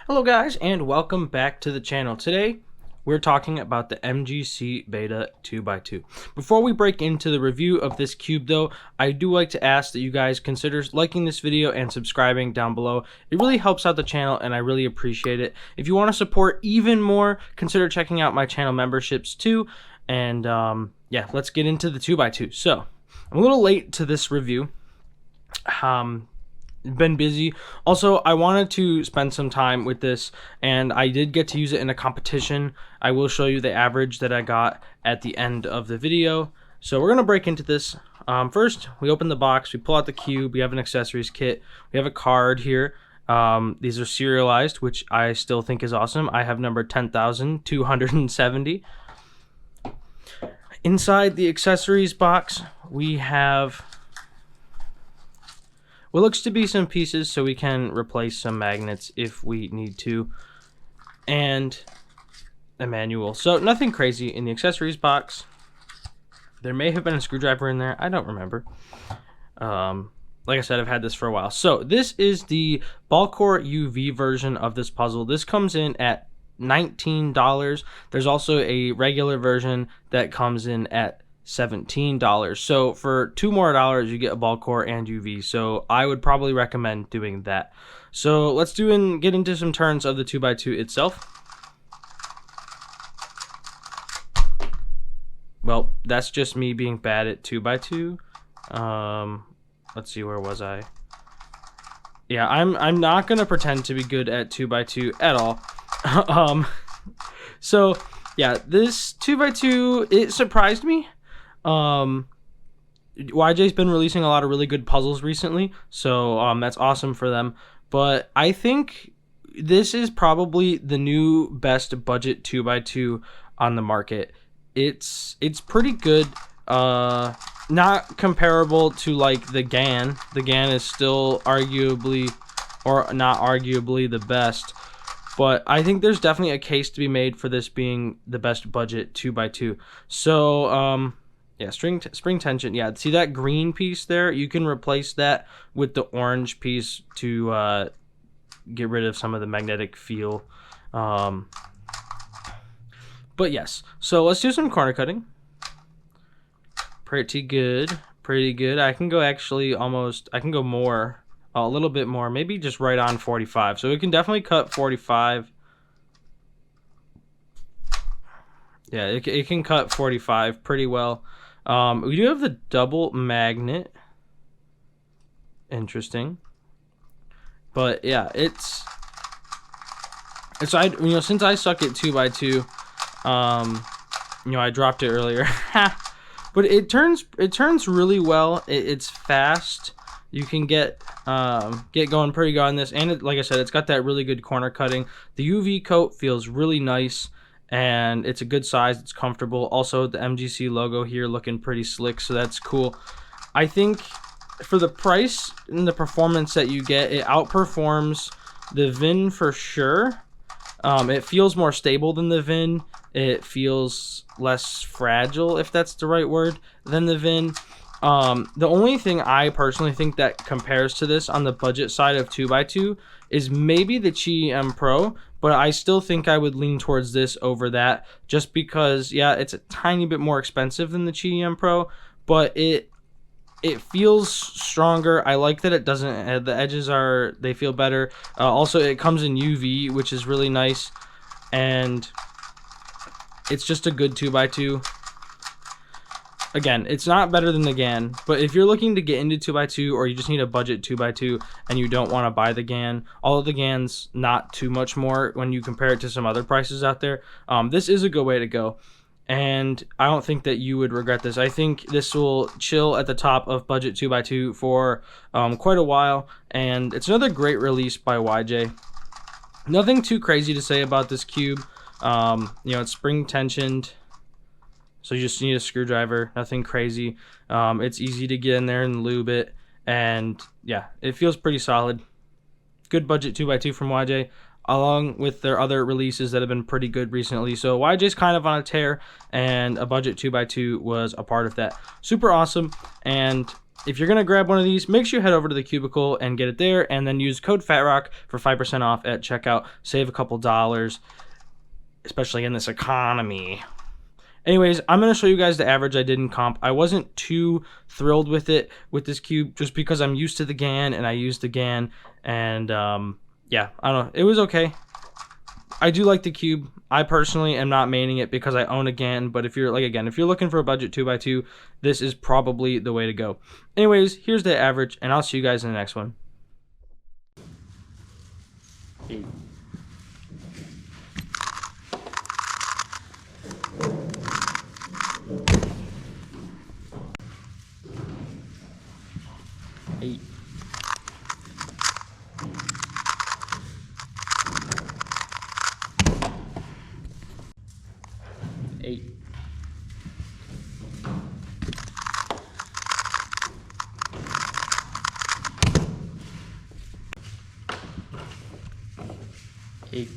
Hello guys, and welcome back to the channel. Today we're talking about the MGC Beta 2x2. Before we break into the review of this cube though, I do like to ask that you guys consider liking this video and subscribing down below. It really helps out the channel and I really appreciate it. If you want to support even more, consider checking out my channel memberships too. And yeah, let's get into the 2x2. So I'm a little late to this review. Been busy. Also, I wanted to spend some time with this, and I did get to use it in a competition. I will show you the average that I got at the end of the video. So we're gonna break into this. First, we open the box, we pull out the cube, we have an accessories kit, we have a card here. These are serialized, which I still think is awesome. I have number 10,270. Inside the accessories box, we have what looks to be some pieces so we can replace some magnets if we need to, and a manual. So nothing crazy in the accessories box. There may have been a screwdriver in there, I don't remember. Like I said, I've had this for a while. So this is the ball core UV version of this puzzle. This comes in at $19. There's also a regular version that comes in at $17. So for $2 more you get a ball core and UV. So I would probably recommend doing that. So let's get into some turns of the 2x2 itself. Well, that's just me being bad at 2x2. Let's see, where was I? Yeah, I'm not gonna pretend to be good at 2x2 at all. So yeah, this 2x2, it surprised me. YJ's been releasing a lot of really good puzzles recently, so that's awesome for them. But I think this is probably the new best budget 2x2 on the market. It's pretty good. Not comparable to like the GAN. The GAN is still arguably, or not arguably, the best. But I think there's definitely a case to be made for this being the best budget 2x2. So yeah, spring tension. Yeah, see that green piece there? You can replace that with the orange piece to get rid of some of the magnetic feel. But yes, so let's do some corner cutting. Pretty good. I can go actually almost, I can go more, a little bit more, maybe just right on 45. So we can definitely cut 45. Yeah, it can cut 45 pretty well. We do have the double magnet. Interesting. But yeah, it's since I suck at 2x2, I dropped it earlier. But it turns really well. It's fast. You can get going pretty good on this, and like I said, it's got that really good corner cutting. The UV coat feels really nice. And it's a good size, it's comfortable. Also, the MGC logo here looking pretty slick, so that's cool. I think for the price and the performance that you get, it outperforms the VIN for sure. It feels more stable than the VIN. It feels less fragile, if that's the right word, than the VIN. The only thing I personally think that compares to this on the budget side of 2x2 is maybe the Chi Pro, but I still think I would lean towards this over that, just because, yeah, it's a tiny bit more expensive than the Chi Pro, but it feels stronger. I like that it doesn't, the edges they feel better. Also, it comes in UV, which is really nice, and it's just a good 2x2. Again, it's not better than the GAN, but if you're looking to get into 2x2 or you just need a budget 2x2 and you don't want to buy the GAN, although the GAN's not too much more when you compare it to some other prices out there, this is a good way to go. And I don't think that you would regret this. I think this will chill at the top of budget 2x2 for quite a while, and it's another great release by YJ. Nothing too crazy to say about this cube. It's spring tensioned. So you just need a screwdriver, nothing crazy. It's easy to get in there and lube it. And yeah, it feels pretty solid. Good budget 2x2 from YJ, along with their other releases that have been pretty good recently. So YJ's kind of on a tear, and a budget 2x2 was a part of that. Super awesome. And if you're going to grab one of these, make sure you head over to the Cubicle and get it there, and then use code FATROCK for 5% off at checkout. Save a couple dollars, especially in this economy. Anyways, I'm going to show you guys the average I did in comp. I wasn't too thrilled with it, with this cube, just because I'm used to the GAN, and I used the GAN, and yeah, I don't know. It was okay. I do like the cube. I personally am not maining it because I own a GAN, but if you're, like, again, if you're looking for a budget 2x2, this is probably the way to go. Anyways, here's the average, and I'll see you guys in the next one. 8. 8. 8. 8.